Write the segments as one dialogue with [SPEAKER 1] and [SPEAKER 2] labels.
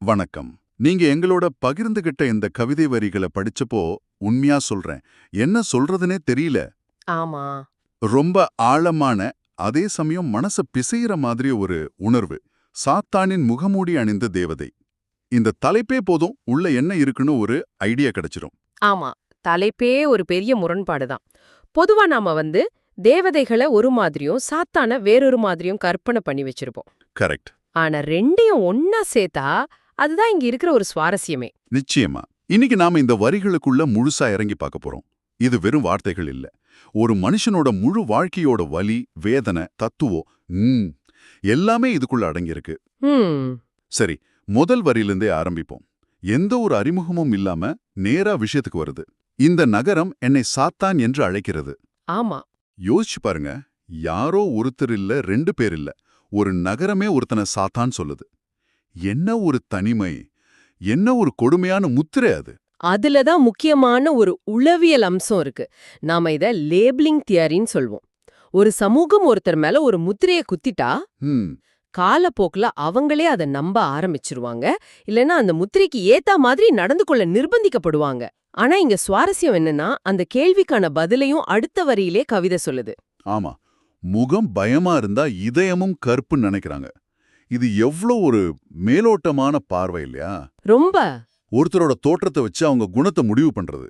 [SPEAKER 1] வணக்கம். நீங்க எங்களோட பகிர்ந்துகிட்ட இந்த கவிதை வரிகளை படிச்சப்போ உண்மையா சொல்றேன், என்ன சொல்றதுனே தெரியல.
[SPEAKER 2] ஆமா.
[SPEAKER 1] ரொம்ப ஆழமான, அதே சமயம் மனச பிசையிற மாதிரி ஒரு உணர்வு. சாத்தானின் முகமூடி அணிந்த தேவதை. இந்த தலைப்பே போதும், உள்ள என்ன இருக்குன்னு ஒரு ஐடியா கிடைச்சிரும்.
[SPEAKER 2] ஆமா. தலைப்பே ஒரு பெரிய முரண்பாடு தான். பொதுவா நாம தேவதைகள ஒரு மாதிரியும், சாத்தான வேறொரு மாதிரியும் கற்பனை பண்ணி வச்சிருப்போம்.
[SPEAKER 1] கரெக்ட்.
[SPEAKER 2] ஆனா ரெண்டையும் ஒன்னா சேர்த்தா, அதுதான் இங்க இருக்கிற ஒரு சுவாரஸ்யமே.
[SPEAKER 1] நிச்சயமா. இன்னைக்கு நாம இந்த வரிகளுக்குள்ள முழுசா இறங்கி பார்க்க போறோம். இது வெறும் வார்த்தைகள் இல்ல. ஒரு மனுஷனோட முழு வாழ்க்கையோட வலி, வேதனை, தத்துவம் எல்லாமே இதுக்குள்ள அடங்கியிருக்கு.
[SPEAKER 2] ம்.
[SPEAKER 1] சரி, முதல் வரியிலிருந்தே ஆரம்பிப்போம். எந்த ஒரு அறிமுகமும் இல்லாம நேரா விஷயத்துக்கு வருது. இந்த நகரம் என்னை சாத்தான் என்று அழைக்கிறது.
[SPEAKER 2] ஆமா.
[SPEAKER 1] யோசிச்சு பாருங்க, யாரோ ஒருத்தர் இல்ல, ரெண்டு பேர் இல்ல, ஒரு நகரமே ஒருத்தனை சாத்தான் சொல்லுது. என்ன ஒரு தனிமை, என்ன ஒரு கொடுமையான முத்திரை அது.
[SPEAKER 2] அதுலதான் முக்கியமான ஒரு உளவியல் அம்சம் இருக்கு. நாம இத லேபிளிங் தியரின்னு சொல்வோம். ஒரு சமூகம் ஒருத்தர் மேல ஒரு முத்திரைய குத்திட்டா,
[SPEAKER 1] ம்
[SPEAKER 2] காலப்போக்குல அவங்களே அதை நம்ப ஆரம்பிச்சிருவாங்க. இல்லைன்னா அந்த முத்திரைக்கு ஏத்தா மாதிரி நடந்து கொள்ள நிர்பந்திக்கப்படுவாங்க. ஆனா இங்க சுவாரஸ்யம் என்னன்னா, அந்த கேள்விக்கான பதிலையும் அடுத்த வரியிலே கவிதை சொல்லுது.
[SPEAKER 1] ஆமா, முகம் பயமா இருந்தா இதயமும் கருப்புன்னு நினைக்கிறாங்க. இது எவ்ளோ ஒரு மேலோட்டமான பார்வை இல்லையா?
[SPEAKER 2] ரொம்ப.
[SPEAKER 1] ஒருத்தரோட தோற்றத்தை வச்சு அவங்க குணத்தை முடிவு பண்றது.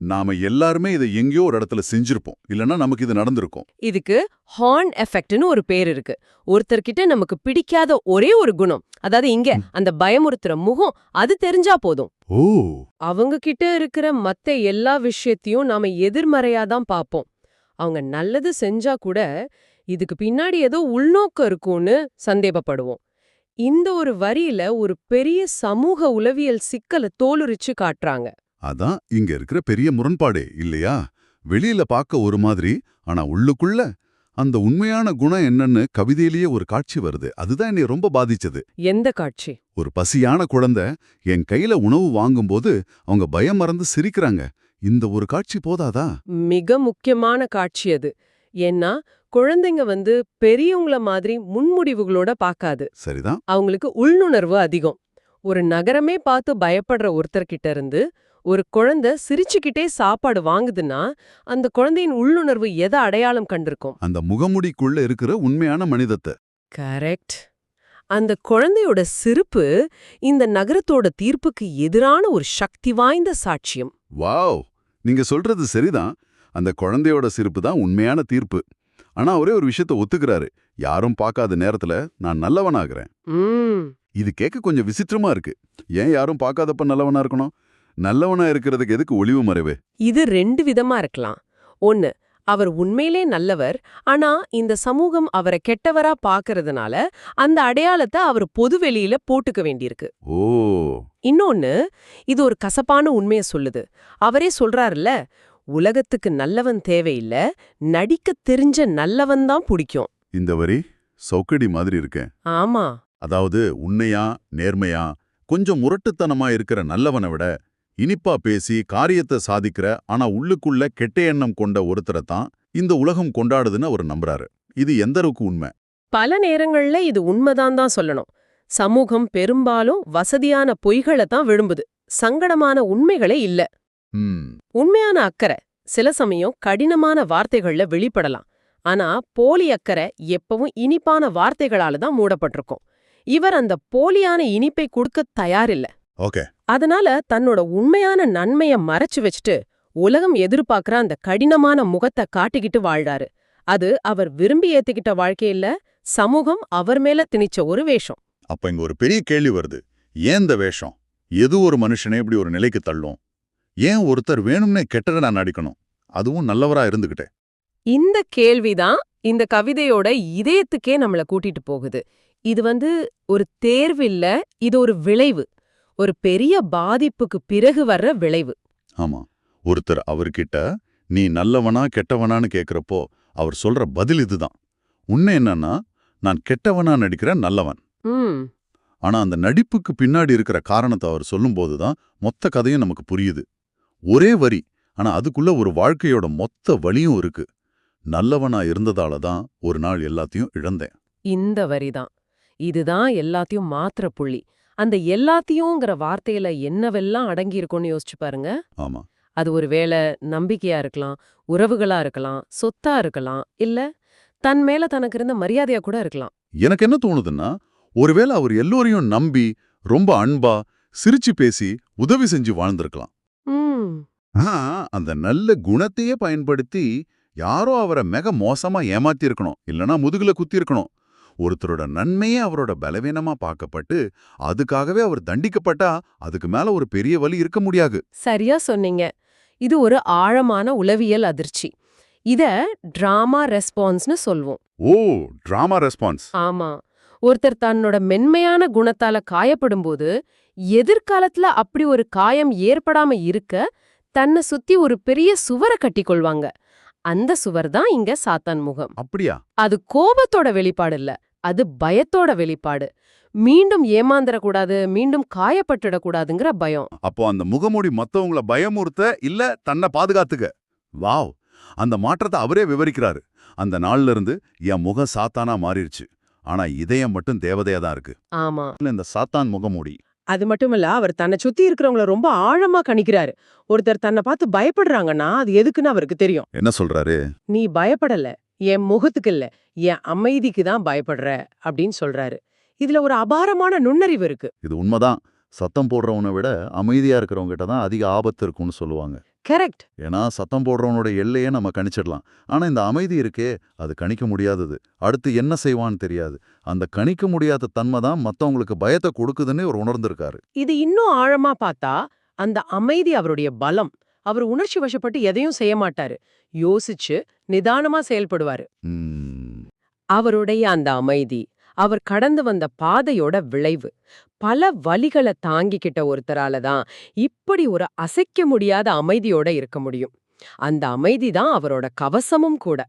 [SPEAKER 1] நாம எல்லாருமே இதை எங்கேயோ ஒரு இடத்துல செஞ்சிருப்போம், இல்லனா நமக்கு இது நடந்திருக்கும்.
[SPEAKER 2] இதுக்கு ஹார்ன் எஃபெக்ட்னு ஒரு பேர் இருக்கு. ஒருத்தர்கிட்ட நமக்கு பிடிக்காத ஒரே ஒரு குணம், அதாவது இங்க அந்த பயமுறுத்துற முகம், அது தெரிஞ்சா போதும்.
[SPEAKER 1] ஓ,
[SPEAKER 2] அவங்க கிட்ட இருக்கிற மத்த எல்லா விஷயத்தையும் நாம எதிர்மறையா தான் பாப்போம். அவங்க நல்லது செஞ்சா கூட இதுக்கு பின்னாடி ஏதோ உள்நோக்கம் இருக்கும்னு சந்தேகப்படுவோம். இந்த ஒரு வரியில ஒரு பெரிய சமூக உளவியல் சிக்கலை தோலுரிச்சு காட்டுறாங்க.
[SPEAKER 1] அதான் இங்க இருக்கிற பெரிய முரண்பாடே இல்லையா? வெளியில பார்க்க ஒரு மாதிரி, ஆனா உள்ளுக்குள்ள அந்த உண்மையான குணம் என்னன்னு கவிதையிலேயே ஒரு காட்சி வருது. அதுதான் என்னை ரொம்ப பாதிச்சது.
[SPEAKER 2] எந்த காட்சி?
[SPEAKER 1] ஒரு பசியான குழந்தை என் கையில உணவு வாங்கும்போது அவங்க பயம் மறந்து சிரிக்கிறாங்க. இந்த ஒரு காட்சி போதாதா?
[SPEAKER 2] மிக முக்கியமான காட்சி அது. ஏன்னா குழந்தைங்க பெரியவங்கள மாதிரி முன்முடிவுகளோட பார்க்காது.
[SPEAKER 1] சரிதான்.
[SPEAKER 2] அவங்களுக்கு உள்நுணர்வு அதிகம். ஒரு நகரமே பார்த்து பயப்படுற ஒருத்தர்கிட்ட இருந்து ஒரு குழந்தை சிரிச்சுக்கிட்டே சாப்பாடு வாங்குதுன்னா, அந்த குழந்தையின் உள்ளுணர்வு எதை அடையாளம் கண்டிருக்கும்?
[SPEAKER 1] அந்த முகமுடிக்குள்ள இருக்கிற உண்மையான மனிதத்தை.
[SPEAKER 2] கரெக்ட். அந்த குழந்தையோட சிரிப்பு இந்த நகரத்தோட தீர்ப்புக்கு எதிரான ஒரு சக்தி வாய்ந்த சாட்சியம்.
[SPEAKER 1] வாவ், நீங்க சொல்றது சரிதான். அந்த குழந்தையோட சிரிப்பு தான் உண்மையான தீர்ப்பு. ஆனா ஒரே ஒரு விஷயத்த ஒத்துக்கிறாரு. யாரும் பார்க்காத நேரத்துல நான் நல்லவனாகிறேன். இது கேட்க கொஞ்சம் விசித்திரமா இருக்கு. ஏன் யாரும் பார்க்காதப்ப நல்லவனா இருக்கணும்? நல்லவனா இருக்கிறதுக்கு எதுக்கு ஒளிவு மறைவு?
[SPEAKER 2] இது ரெண்டு விதமா இருக்கலாம். ஒன்னு, அவர் உண்மையிலே நல்லவர், ஆனா இந்த சமூகம் அவரை கெட்டவரா பாக்குறதுனால அந்த அடையாளத்தை அவர் பொதுவெளியில போட்டுக்க வேண்டியிருக்கு.
[SPEAKER 1] ஓ,
[SPEAKER 2] இன்னொன்னு, இது ஒரு கசப்பான உண்மைய சொல்லுது. அவரே சொல்றாருல்ல, உலகத்துக்கு நல்லவன் தேவையில்ல, நடிக்க தெரிஞ்ச நல்லவன் தான் பிடிக்கும்.
[SPEAKER 1] இந்த வரி சௌக்கடி மாதிரி இருக்கேன்.
[SPEAKER 2] ஆமா.
[SPEAKER 1] அதாவது உண்மையா, நேர்மையா, கொஞ்சம் முரட்டுத்தனமா இருக்கிற நல்லவனை விட இனிப்பா பேசி காரியத்தை சாதிக்கிற ஆனா உள்ளுக்குள்ள கெட்ட எண்ணம் கொண்ட ஒருத்தரை தான் இந்த உலகம் கொண்டாடுதுன்னு அவர் நம்புறாரு. இது எந்த அளவுக்கு உண்மை?
[SPEAKER 2] பல நேரங்கள்ல இது உண்மைதான் தான் சொல்லணும். சமூகம் பெரும்பாலும் வசதியான பொய்களை தான் விரும்புது, சங்கடமான உண்மைகளே இல்ல. உண்மையான அக்கறை சில சமயம் கடினமான வார்த்தைகள்ல வெளிப்படலாம். ஆனா போலி அக்கறை எப்பவும் இனிப்பான வார்த்தைகளால தான் மூடப்பட்டிருக்கும். இவர் அந்த போலியான இனிப்பை கொடுக்க தயாரில்ல.
[SPEAKER 1] ஓகே.
[SPEAKER 2] அதனால தன்னோட உண்மையான நன்மைய மறைச்சு வச்சுட்டு உலகம் எதிர்பார்க்கிற அந்த கடினமான முகத்தை காட்டிக்கிட்டு வாழ்றாரு. அது அவர் விரும்பி ஏத்துக்கிட்ட வாழ்க்கையில, சமூகம் அவர் மேல திணிச்ச ஒரு வேஷம்.
[SPEAKER 1] அப்ப இங்க ஒரு பெரிய கேள்வி வருது. ஏன் இந்த வேஷம்? எது ஒரு மனுஷனே இப்படி ஒரு நிலைக்கு தள்ளும்? ஏன் ஒருத்தர் வேணும்னே கெட்டதை நடிக்கணும், அதுவும் நல்லவரா இருந்துகிட்டே?
[SPEAKER 2] இந்த கேள்விதான் இந்த கவிதையோட இதயத்துக்கே நம்மள கூட்டிட்டு போகுது. இது ஒரு தேர்வு இல்ல, இது ஒரு விளைவு. ஒரு பெரிய பாதிப்புக்கு பிறகு வர்ற விளைவு.
[SPEAKER 1] ஆமா, ஒருத்தர் அவர்கிட்ட நீ நல்லவனா கெட்டவனான்னு கேக்குறப்போ அவர் சொல்ற பதில் இதுதான். உண்மை என்னன்னா, நான் கெட்டவனா நடிக்கிறேன், நல்லவன். ஆனா அந்த நடிப்புக்கு பின்னாடி இருக்கிற காரணத்தை அவர் சொல்லும்போதுதான் மொத்த கதையும் நமக்கு புரியுது. ஒரே வரி, ஆனா அதுக்குள்ள ஒரு வாழ்க்கையோட மொத்த வலியும் இருக்கு. நல்லவனா இருந்ததால தான் ஒரு நாள் எல்லாத்தையும் இழந்தேன்.
[SPEAKER 2] இந்த வரிதான். இதுதான் எல்லாத்தையும் மாத்திர புள்ளி. அந்த எல்லாத்தையும்ங்கிற வார்த்தையில என்னவெல்லாம் அடங்கி இருக்கும்னு யோசிச்சு பாருங்க.
[SPEAKER 1] ஆமா.
[SPEAKER 2] அது ஒருவேளை நம்பிக்கையா இருக்கலாம், உறவுகளா இருக்கலாம், சொத்தா இருக்கலாம், இல்ல தன் மேல தனக்கு இருந்த மரியாதையா கூட இருக்கலாம்.
[SPEAKER 1] எனக்கு என்ன தோணுதுன்னா, ஒருவேளை அவர் எல்லோரையும் நம்பி, ரொம்ப அன்பா, சிரிச்சு பேசி, உதவி செஞ்சு வாழ்ந்திருக்கலாம்.
[SPEAKER 2] ம்.
[SPEAKER 1] ஆனா, அந்த நல்ல குணத்தையே பயன்படுத்தி, யாரோ அவரை மிக மோசமா ஏமாத்தி இருக்கணும். இல்லனா முதுகுல குத்தி இருக்கணும். ஒருத்தரோட நன்மையே அவரோட பலவீனமா பார்க்கப்பட்டு, அதுக்காகவே அவர் தண்டிக்கப்பட்டா, அதுக்கு மேல ஒரு பெரிய வலி இருக்க முடியாது.
[SPEAKER 2] சரியா சொன்னீங்க. இது ஒரு ஆழமான உளவியல் அதிர்ச்சி. இத டிராமா ரெஸ்பான்ஸ்னு சொல்வோம்.
[SPEAKER 1] ஓ, டிராமா ரெஸ்பான்ஸ்.
[SPEAKER 2] ஆமா. ஒருத்தர் தன்னோட மென்மையான குணத்தால காயப்படும்போது, எதிர்காலத்துல அப்படி ஒரு காயம் ஏற்படாம இருக்க, தன்னை சுத்தி ஒரு பெரிய சுவர கட்டிக்கொள்வாங்க. அந்த சுவர் தான் இங்க சாத்தான் முகம்.
[SPEAKER 1] அப்படியா?
[SPEAKER 2] அது கோபத்தோட வெளிப்பாடு இல்ல, அது பயத்தோட வெளிப்பாடு. மீண்டும் ஏமாந்துடக்கூடாது, மீண்டும் காயப்பட்டுடக்கூடாதுங்கிற பயம்.
[SPEAKER 1] அப்போ அந்த முகமூடி மத்தவங்கள பயமுறுத்த இல்ல தன்னை பாதுகாத்துக்க. வாவ், அந்த மாற்றத்தை அவரே விவரிக்கிறாரு. அந்த நாள்ல இருந்து என் முகம் சாத்தானா மாறிடுச்சு. ஆனா இதயம் மட்டும் தேவதையா தான் இருக்கு.
[SPEAKER 2] ஆமா.
[SPEAKER 1] இந்த சாத்தான் முகமூடி.
[SPEAKER 2] அது மட்டுமல்ல, அவர் தன்னை சுத்தி இருக்கிறவங்கள ரொம்ப ஆழமா கணிக்கிறாரு. ஒருத்தர் தன்னை பார்த்து பயப்படுறாங்கன்னா அது எதுக்குன்னு அவருக்கு தெரியும்.
[SPEAKER 1] என்ன சொல்றாரு?
[SPEAKER 2] நீ பயப்படல, என் முகத்துக்கு இல்ல, என் அமைதிக்கு தான் பயப்படுற அப்படின்னு சொல்றாரு. இதுல ஒரு அபாரமான நுண்ணறிவு இருக்கு.
[SPEAKER 1] இது உண்மைதான். சத்தம் போடுறவனை விட அமைதியா இருக்கிறவங்க கிட்ட தான் அதிக ஆபத்து இருக்கும்னு சொல்லுவாங்க.
[SPEAKER 2] கரெக்ட்.
[SPEAKER 1] ஏன்னா சத்தம் போடுறவனோட எல்லையே நம்ம கணிச்சிடலாம். ஆனா இந்த அமைதி இருக்கே, அது கணிக்க முடியாதது. அடுத்து என்ன செய்வான்னு தெரியாது. அந்த கணிக்க முடியாத தன்மை தான் மத்தவங்களுக்கு பயத்தை கொடுக்குதுன்னு அவர் உணர்ந்திருக்காரு.
[SPEAKER 2] இது இன்னும் ஆழமா பார்த்தா, அந்த அமைதி அவருடைய பலம். அவர் உணர்ச்சி வசப்பட்டு எதையும் செய்ய மாட்டாரு. யோசிச்சு நிதானமா செயல்படுவாரு. அவருடைய அந்த அமைதி, அவர் கடந்து வந்த பாதையோட விளைவு. பல வலிகளை தாங்கிக்கிட்ட ஒருத்தரால தான் இப்படி ஒரு அசைக்க முடியாத அமைதியோட இருக்க முடியும். அந்த அமைதி தான் அவரோட கவசமும் கூட.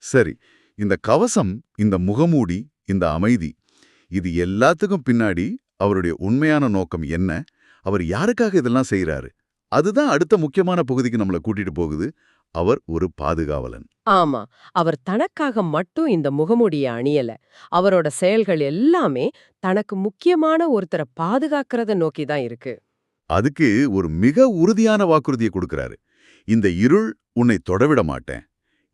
[SPEAKER 1] சரி, இந்த கவசம், இந்த முகமூடி, இந்த அமைதி, இது எல்லாத்துக்கும் பின்னாடி அவருடைய உண்மையான நோக்கம் என்ன? அவர் யாருக்காக இதெல்லாம் செய்யறாரு? அதுதான் அடுத்த முக்கியமான பகுதிக்கு நம்மளை கூட்டிட்டு போகுது. அவர் ஒரு பாதுகாவலன்.
[SPEAKER 2] ஆமா, அவர் தனக்காக மட்டும் இந்த முகமூடிய அணியல. அவரோட செயல்கள் எல்லாமே தனக்கு முக்கியமான ஒருத்தரை பாதுகாக்கிறத நோக்கி தான் இருக்கு.
[SPEAKER 1] அதுக்கு ஒரு மிக உறுதியான வாக்குறுதியை கொடுக்கறாரு. இந்த இருள் உன்னை தொடவிட மாட்டேன்.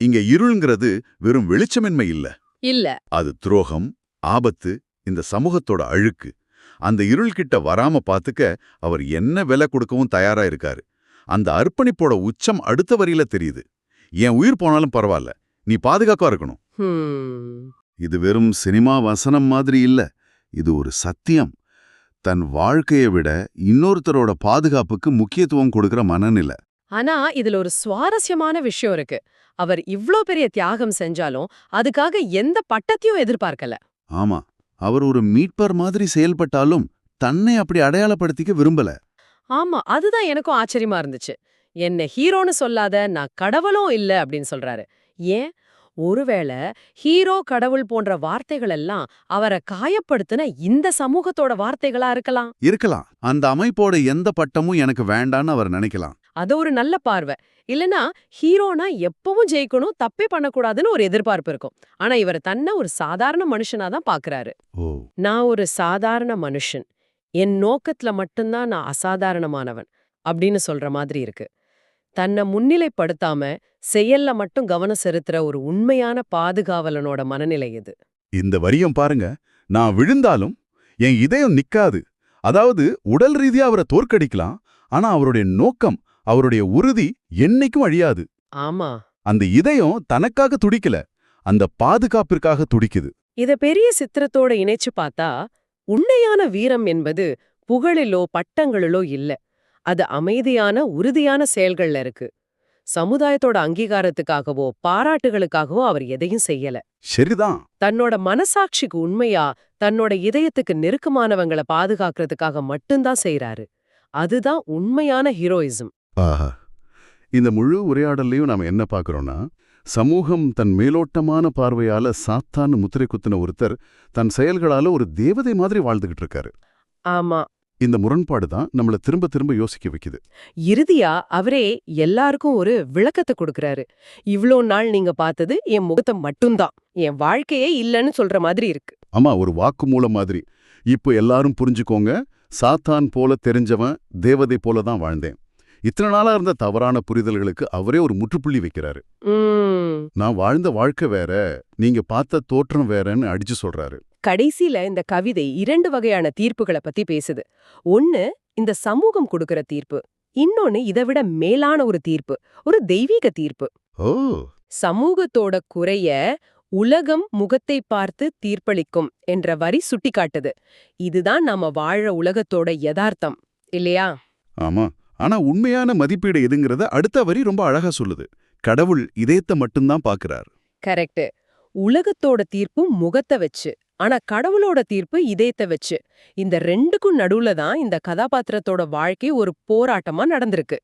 [SPEAKER 1] இங்க இருள்ங்கிறது வெறும் வெளிச்சமின்மை இல்ல.
[SPEAKER 2] இல்ல.
[SPEAKER 1] அது துரோகம், ஆபத்து, இந்த சமூகத்தோட அழுக்கு. அந்த இருள் கிட்ட வராம பாத்துக்க அவர் என்ன விலை கொடுக்கவும் தயாரா இருக்காரு. அந்த அர்ப்பணிப்போட உச்சம் அடுத்த வரியில தெரியுது. என் உயிர் போனாலும் பரவாயில்ல, நீ பாதுகாப்பா இருக்கணும். இது வெறும் சினிமா வசனம் மாதிரி இல்ல. இது ஒரு சத்தியம். தன் வாழ்க்கையை விட இன்னொருத்தரோட பாதுகாப்புக்கு முக்கியத்துவம் கொடுக்கிற மனநிலை.
[SPEAKER 2] ஆனா இதுல ஒரு சுவாரஸ்யமான விஷயம் இருக்கு. அவர் இவ்ளோ பெரிய தியாகம் செஞ்சாலும் அதுக்காக எந்த பட்டத்தையும் எதிர்பார்க்கல.
[SPEAKER 1] ஆமா, அவர் ஒரு மீட்பர் மாதிரி செயல்பட்டாலும் தன்னை அப்படி அடையாளப்படுத்திக்க விரும்பல.
[SPEAKER 2] ஆமா, அதுதான் எனக்கும் ஆச்சரியமா இருந்துச்சு. என்ன ஹீரோன்னு சொல்லாத, நான் கடவுளும் இல்ல அப்படின்னு சொல்றாரு. ஏன்? ஒருவேளை ஹீரோ, கடவுள் போன்ற வார்த்தைகள் எல்லாம் அவரை காயப்படுத்தின இந்த சமூகத்தோட வார்த்தைகளா இருக்கலாம்.
[SPEAKER 1] இருக்கலாம். அந்த அமைப்போட எந்த பட்டமும் எனக்கு வேண்டான்னு அவர் நினைக்கலாம்.
[SPEAKER 2] அது ஒரு நல்ல பார்வை. இல்லனா ஹீரோனா எப்பவும் ஜெயிக்கணும், தப்பே பண்ணக்கூடாதுன்னு ஒரு எதிர்பார்ப்பு இருக்கும். ஆனா இவர் தன்னை ஒரு சாதாரண மனுஷனா தான் பாக்குறாரு. நான் ஒரு சாதாரண மனுஷன், என் நோக்கத்துல மட்டும்தான் நான் அசாதாரணமானவன் அப்படின்னு சொல்ற மாதிரி இருக்கு. தன்னை முன்னிலைப்படுத்தாம செயல்ல மட்டும் கவனம் செலுத்துற ஒரு உண்மையான பாதுகாவலனோட மனநிலை இது.
[SPEAKER 1] இந்த வரியும் பாருங்க. நான் விழுந்தாலும் என் இதயம் நிக்காது. அதாவது உடல் ரீதியா அவரை தோற்கடிக்கலாம், ஆனா அவருடைய நோக்கம், அவருடைய உறுதி என்னைக்கும் அழியாது.
[SPEAKER 2] ஆமா,
[SPEAKER 1] அந்த இதயம் தனக்காக துடிக்கல, அந்த பாதுகாப்பிற்காக துடிக்குது.
[SPEAKER 2] இத பெரிய சித்திரத்தோட இணைச்சு பார்த்தா, உண்மையான வீரம் என்பது புகழிலோ பட்டங்களிலோ இல்ல. அது அமைதியான, உறுதியான செயல்கள்ல இருக்கு. சமுதாயத்தோட அங்கீகாரத்துக்காகவோ பாராட்டுகளுக்காகவோ அவர் எதையும் செய்யல.
[SPEAKER 1] சரிதான்.
[SPEAKER 2] தன்னோட மனசாட்சிக்கு உண்மையா, தன்னோட இதயத்துக்கு நெருக்கமானவங்களை பாதுகாக்கிறதுக்காக மட்டும்தான் செய்யறாரு. அதுதான் உண்மையான ஹீரோயிசம்.
[SPEAKER 1] ஆஹா, இந்த முழு உரையாடல்லையும் நாம என்ன பார்க்கறோம்னா, சமூகம் தன் மேலோட்டமான பார்வையால சாத்தான்னு முத்திரை குத்தின ஒருத்தர் தன் செயல்களால ஒரு தேவதை மாதிரி வாழ்ந்துகிட்டு இருக்காரு.
[SPEAKER 2] ஆமா,
[SPEAKER 1] இந்த முரண்பாடு தான் நம்மள திரும்ப திரும்ப யோசிக்க வைக்குது.
[SPEAKER 2] இறுதியா அவரே எல்லாருக்கும் ஒரு விளக்கத்தை கொடுக்கறாரு. இவ்ளோ நாள் நீங்க பார்த்தது என் முகத்தை மட்டும்தான், என் வாழ்க்கையே இல்லன்னு சொல்ற மாதிரி இருக்கு.
[SPEAKER 1] ஆமா, ஒரு வாக்கு மூலம் மாதிரி. இப்போ எல்லாரும் புரிஞ்சுக்கோங்க, சாத்தான் போல தெரிஞ்சவன் தேவதை போல தான் வாழ்ந்தேன். இத்தனை நாளா இருந்த தவறான புரிதல்களுக்கு அவரே ஒரு முற்றுப்புள்ளி வைக்கிறாரு. நான் வாழ்ந்த வாழ்க்கை வேற, நீங்க பார்த்த தோற்றம் வேறன்னு அடிச்சு சொல்றாரு.
[SPEAKER 2] கடைசியில இந்த கவிதை 2 வகையான தீர்ப்புகளை பத்தி பேசுது. ஒன்னு இந்த சமூகம் கொடுக்கிற தீர்ப்பு, இன்னொன்னு இதைவிட மேலான ஒரு தீர்ப்பு, ஒரு தெய்வீக தீர்ப்பு.
[SPEAKER 1] ஓ,
[SPEAKER 2] சமூகத்தோட குறைய உலகம் முகத்தை பார்த்து தீர்ப்பளிக்கும் என்ற வரி சுட்டிக்காட்டுது. இதுதான் நாம வாழ உலகத்தோட யதார்த்தம் இல்லையா?
[SPEAKER 1] ஆமா. ஆனா உண்மையான மதிப்பீடு எதுங்கிறத அடுத்த வரி ரொம்ப அழகா சொல்லுது. கடவுள் இதயத்தை மட்டும்தான் பார்க்கறார்.
[SPEAKER 2] கரெக்ட். உலகத்தோட தீர்ப்பு முகத்தை வச்சு, ஆனா கடவுளோட தீர்ப்பு இதயத்தை வச்சு. இந்த ரெண்டுக்கும் நடுவுல தான் இந்த கதாபாத்திரத்தோட வாழ்க்கை ஒரு போராட்டமா நடந்திருக்கு.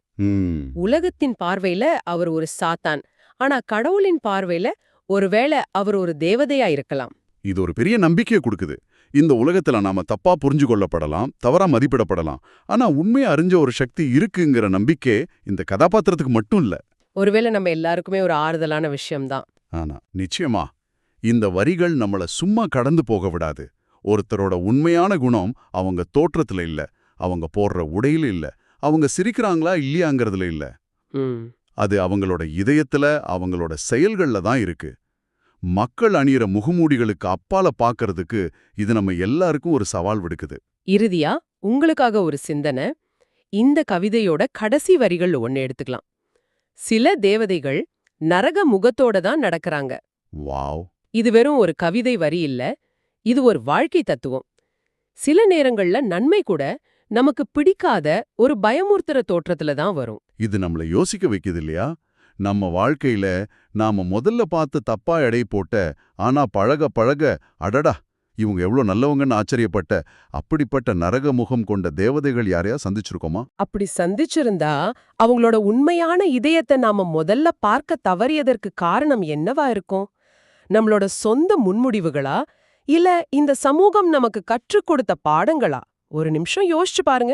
[SPEAKER 2] உலகத்தின் பார்வையில அவர் ஒரு சாத்தான், ஆனா கடவுளின் பார்வையில ஒருவேளை அவர் ஒரு தேவதையா இருக்கலாம்.
[SPEAKER 1] இது ஒரு பெரிய நம்பிக்கையை கொடுக்குது. இந்த உலகத்துல நாம தப்பா புரிஞ்சு கொள்ளப்படலாம், தவறா மதிப்பிடப்படலாம். ஆனா உண்மையை அறிஞ்ச ஒரு சக்தி இருக்குங்கிற நம்பிக்கை இந்த கதாபாத்திரத்துக்கு மட்டும் இல்ல.
[SPEAKER 2] ஒருவேளை நம்ம எல்லாருக்குமே ஒரு ஆறுதலான விஷயம்தான்.
[SPEAKER 1] ஆனா நிச்சயமா இந்த வரிகள் நம்மள சும்மா கடந்து போக விடாது. ஒருத்தரோட உண்மையான குணம் அவங்க தோற்றத்துல இல்ல, அவங்க போடுற உடையில இல்ல, அவங்க சிரிக்கிறாங்களா இல்லையாங்கிறதுல இல்ல. அது அவங்களோட இதயத்துல, அவங்களோட செயல்கள்ல தான் இருக்கு. மக்கள் அணியிற முகமூடிகளுக்கு அப்பால பாக்கறதுக்கு இது நம்ம எல்லாருக்கும் ஒரு சவால் விடுக்குது.
[SPEAKER 2] இறுதியா உங்களுக்காக ஒரு சிந்தனை. இந்த கவிதையோட கடைசி வரிகள் ஒன்னு எடுத்துக்கலாம். சில தேவதைகள் நரக முகத்தோட தான் நடக்கறாங்க.
[SPEAKER 1] வாவ்.
[SPEAKER 2] இது வெறும் ஒரு கவிதை வரி இல்ல, இது ஒரு வாழ்க்கை தத்துவம். சில நேரங்கள்ல நன்மை கூட நமக்கு பிடிக்காத ஒரு பயமுறுத்துற தோற்றத்துல தான் வரும்.
[SPEAKER 1] இது நம்மள யோசிக்க வைக்குது இல்லையா? நம்ம வாழ்க்கையில நாம முதல்ல பார்த்து தப்பா எடை போட்ட, ஆனா பழக பழக அடடா இவங்க எவ்வளவு நல்லவங்கன்னு ஆச்சரியப்பட்ட அப்படிப்பட்ட நரக முகம் கொண்ட தேவதைகள் யாரையா சந்திச்சிருக்கோமா?
[SPEAKER 2] அப்படி சந்திச்சிருந்தா அவங்களோட உண்மையான இதயத்தை நாம முதல்ல பார்க்க தவறியதற்கு காரணம் என்னவா இருக்கும்? நம்மளோட சொந்த முன்முடிவுகளா, இல்ல இந்த சமூகம் நமக்கு கற்றுக் கொடுத்த பாடங்களா? ஒரு நிமிஷம் யோசிச்சு பாருங்க.